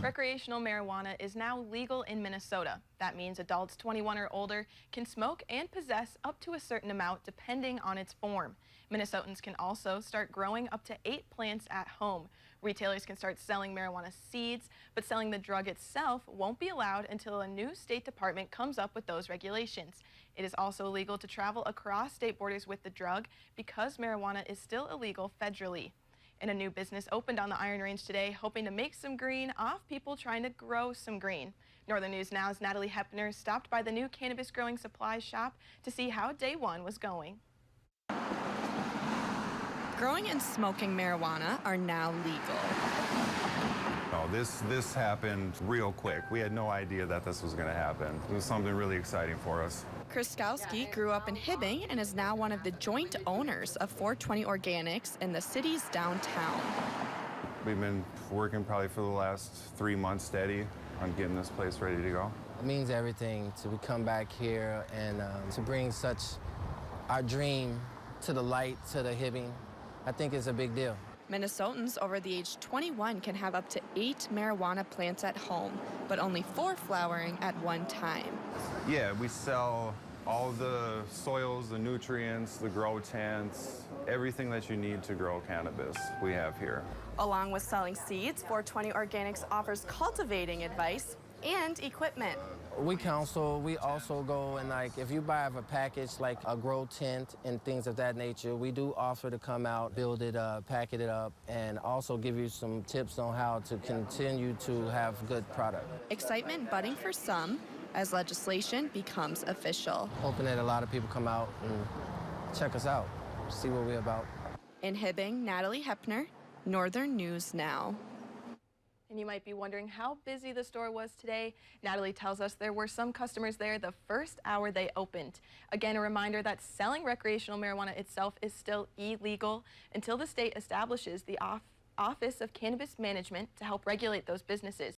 Recreational marijuana is now legal in Minnesota. That means adults 21 or older can smoke and possess up to a certain amount depending on its form. Minnesotans can also start growing up to 8 plants at home. Retailers can start selling marijuana seeds, but selling the drug itself won't be allowed until a new state department comes up with those regulations. It is also illegal to travel across state borders with the drug because marijuana is still illegal federally. And a new business opened on the Iron Range today, hoping to make some green off people trying to grow some green. Northern News Now's Natalie Hepner stopped by the new cannabis growing supplies shop to see how day one was going. Growing and smoking marijuana are now legal. Oh, this happened real quick. We had no idea that this was going to happen. It was something really exciting for us. Krskowski grew up in Hibbing and is now one of the joint owners of 420 Organics in the city's downtown. We've been working probably for the last 3 months steady on getting this place ready to go. It means everything to come back here and to bring such our dream to the light, to the Hibbing. I think it's a big deal. Minnesotans over the age 21 can have up to 8 marijuana plants at home, but only 4 flowering at one time. Yeah, we sell all the soils, the nutrients, the grow tents, everything that you need to grow cannabis we have here. Along with selling seeds, 420 Organics offers cultivating advice and equipment. We counsel, we also go and if you buy a package like a grow tent and things of that nature, we do offer to come out, build it up, pack it up, and also give you some tips on how to continue to have good product. Excitement budding for some as legislation becomes official. Hoping that a lot of people come out and check us out, see what we're about. In Hibbing, Natalie Hepner, Northern News Now. And you might be wondering how busy the store was today. Natalie tells us there were some customers there the first hour they opened. Again, a reminder that selling recreational marijuana itself is still illegal until the state establishes the Office of Cannabis Management to help regulate those businesses.